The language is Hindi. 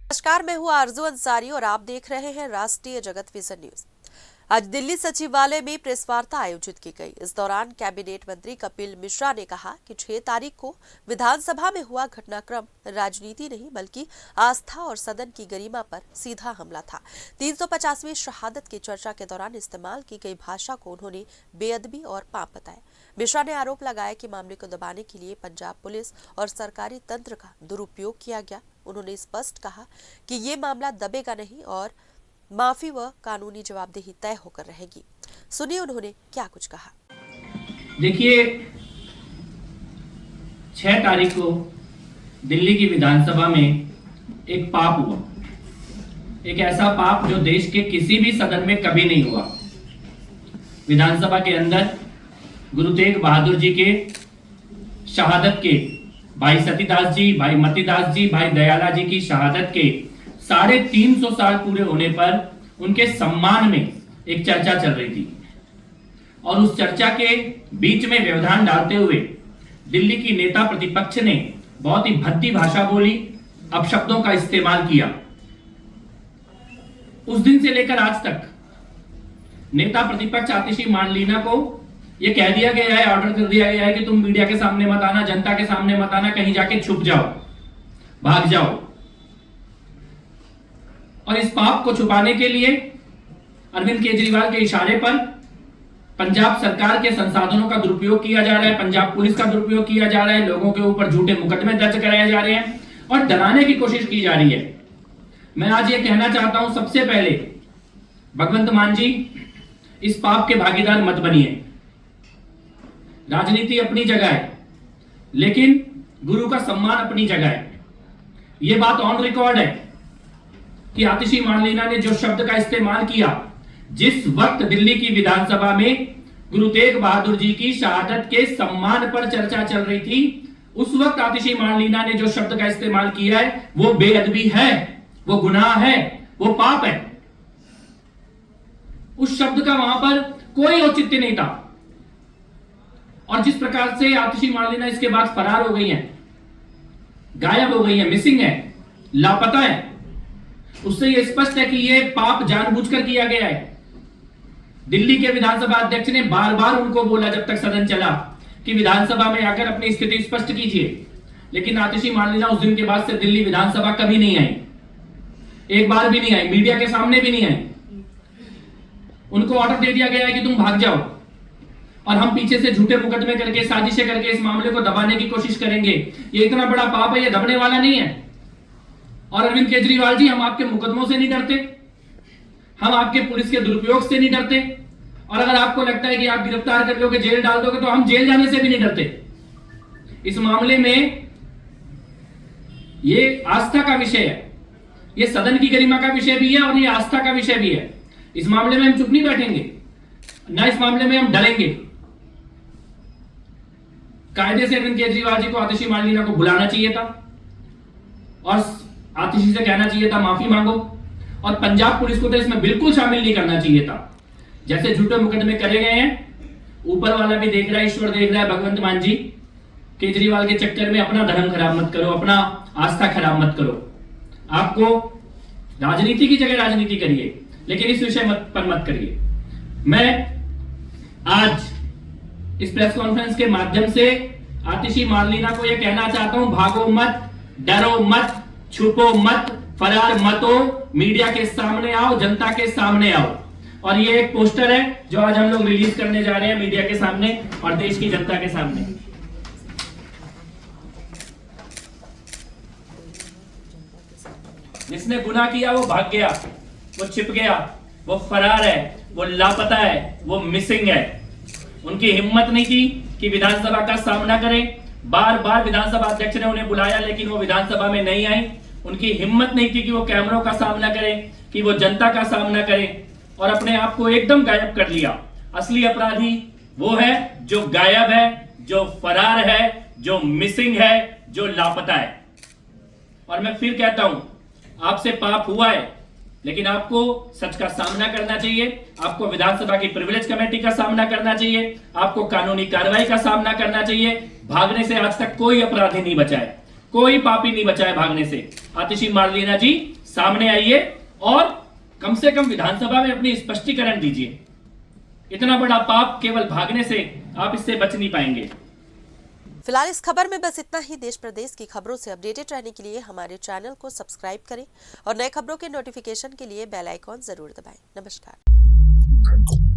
नमस्कार, मैं हूं आरजू अंसारी और आप देख रहे हैं राष्ट्रीय जगत विजन न्यूज। आज दिल्ली सचिवालय में प्रेस वार्ता आयोजित की गई। इस दौरान कैबिनेट मंत्री कपिल मिश्रा ने कहा कि 6 तारीख को विधानसभा में हुआ घटनाक्रम राजनीति नहीं बल्कि आस्था और सदन की गरिमा पर सीधा हमला था। 350वीं शहादत की चर्चा के दौरान इस्तेमाल की गई भाषा को उन्होंने बेअदबी और पाप बताया। मिश्रा ने आरोप लगाया कि मामले को दबाने के लिए पंजाब पुलिस और सरकारी तंत्र का दुरुपयोग किया गया। उन्होंने स्पष्ट कहा कि ये मामला दबेगा नहीं और माफी व कानूनी जवाबदेही तय होकर रहेगी। सुनिए उन्होंने क्या कुछ कहा। देखिए, 6 तारीख को दिल्ली की विधानसभा में एक पाप हुआ, एक ऐसा पाप जो देश के किसी भी सदन में कभी नहीं हुआ। विधानसभा के अंदर गुरु तेग बहादुर जी के शहादत के, भाई सतीदास जी, भाई मतीदास जी, भाई दयाला जी की शहादत के 350 साल पूरे होने पर उनके सम्मान में एक चर्चा चल रही थी और उस चर्चा के बीच में व्यवधान डालते हुए दिल्ली की नेता प्रतिपक्ष ने बहुत ही भद्दी भाषा बोली, अपशब्दों का इस्तेमाल किया। उस दिन से लेकर आज तक नेता प्रतिपक्ष आतिशी मार्लेना को यह कह दिया गया है, ऑर्डर कर दिया गया है कि तुम मीडिया के सामने मत आना, जनता के सामने मत आना, कहीं जाके छुप जाओ, भाग जाओ। और इस पाप को छुपाने के लिए अरविंद केजरीवाल के इशारे पर पंजाब सरकार के संसाधनों का दुरुपयोग किया जा रहा है, पंजाब पुलिस का दुरुपयोग किया जा रहा है, लोगों के ऊपर झूठे मुकदमे दर्ज कराए जा रहे हैं और डराने की कोशिश की जा रही है। मैं आज ये कहना चाहता हूं, सबसे पहले भगवंत मान जी, इस पाप के भागीदार मत बनिए। राजनीति अपनी जगह है, लेकिन गुरु का सम्मान अपनी जगह है। यह बात ऑन रिकॉर्ड है कि आतिशी मार्लेना ने जो शब्द का इस्तेमाल किया, जिस वक्त दिल्ली की विधानसभा में गुरु तेग बहादुर जी की शहादत के सम्मान पर चर्चा चल रही थी, उस वक्त आतिशी मार्लेना ने जो शब्द का इस्तेमाल किया है वो बेअदबी है, वो गुनाह है, वो पाप है। उस शब्द का वहां पर कोई औचित्य नहीं था। और जिस प्रकार से आतिशी मार्लेना इसके बाद फरार हो गई हैं, गायब हो गई हैं, मिसिंग है, लापता है, उससे यह स्पष्ट है कि यह पाप जानबूझकर किया गया है। दिल्ली के विधानसभा अध्यक्ष ने बार बार उनको बोला जब तक सदन चला कि विधानसभा में आकर अपनी स्थिति स्पष्ट कीजिए, लेकिन आतिशी मार्लेना उस दिन के बाद से दिल्ली विधानसभा कभी नहीं आई, एक बार भी नहीं आई, मीडिया के सामने भी नहीं आई। उनको ऑर्डर दे दिया गया है कि तुम भाग जाओ और हम पीछे से झूठे मुकदमे करके, साजिशें करके इस मामले को दबाने की कोशिश करेंगे। ये इतना बड़ा पाप है, ये दबने वाला नहीं है। और अरविंद केजरीवाल जी, हम आपके मुकदमों से नहीं डरते, हम आपके पुलिस के दुरुपयोग से नहीं डरते, और अगर आपको लगता है कि आप गिरफ्तार कर लोगे, जेल डाल दोगे, तो हम जेल जाने से भी नहीं डरते। इस मामले में ये आस्था का विषय है, ये सदन की गरिमा का विषय भी है और ये आस्था का विषय भी है। इस मामले में हम चुप नहीं बैठेंगे, ना इस मामले में हम डरेंगे। कायदे से अरविंद केजरीवाल जी को आतिशी मार्लेना को बुलाना चाहिए था और आतिशी से कहना चाहिए था माफी मांगो, और पंजाब पुलिस को तो इसमें बिल्कुल शामिल नहीं करना चाहिए था। जैसे झूठे मुकदमे करे गए हैं, ऊपर वाला भी देख रहा है, ईश्वर देख रहा है। भगवंत मान जी, केजरीवाल के चक्कर में अपना धर्म खराब मत करो, अपना आस्था खराब मत करो। आपको राजनीति की जगह राजनीति करिए, लेकिन इस विषय पर मत करिए। मैं आज इस प्रेस कॉन्फ्रेंस के माध्यम से आतिशी मार्लेना को यह कहना चाहता हूं, भागो मत, डरो मत, छुपो मत, फरार मत हो, मीडिया के सामने आओ, जनता के सामने आओ। और ये एक पोस्टर है जो आज हम लोग रिलीज करने जा रहे हैं मीडिया के सामने और देश की जनता के सामने। जिसने गुनाह किया वो भाग गया, वो छिप गया, वो फरार है, वो लापता है, वो मिसिंग है। उनकी हिम्मत नहीं थी कि विधानसभा का सामना करें। बार बार विधानसभा अध्यक्ष ने उन्हें बुलाया, लेकिन वो विधानसभा में नहीं आई। उनकी हिम्मत नहीं थी कि वो कैमरों का सामना करें, कि वो जनता का सामना करें, और अपने आप को एकदम गायब कर लिया। असली अपराधी वो है जो गायब है, जो फरार है, जो मिसिंग है, जो लापता है। और मैं फिर कहता हूं, आपसे पाप हुआ है, लेकिन आपको सच का सामना करना चाहिए, आपको विधानसभा की प्रिविलेज कमेटी का सामना करना चाहिए, आपको कानूनी कार्रवाई का सामना करना चाहिए। भागने से आज तक कोई अपराधी नहीं बचा है, कोई पापी नहीं बचा है भागने से। आतिशी मार्लेना जी सामने आइए और कम से कम विधानसभा में अपनी स्पष्टीकरण दीजिए। इतना बड़ा पाप केवल भागने से आप इससे बच नहीं पाएंगे। फिलहाल इस खबर में बस इतना ही। देश प्रदेश की खबरों से अपडेटेड रहने के लिए हमारे चैनल को सब्सक्राइब करें और नए खबरों के नोटिफिकेशन के लिए बेल आइकॉन जरूर दबाएं। नमस्कार।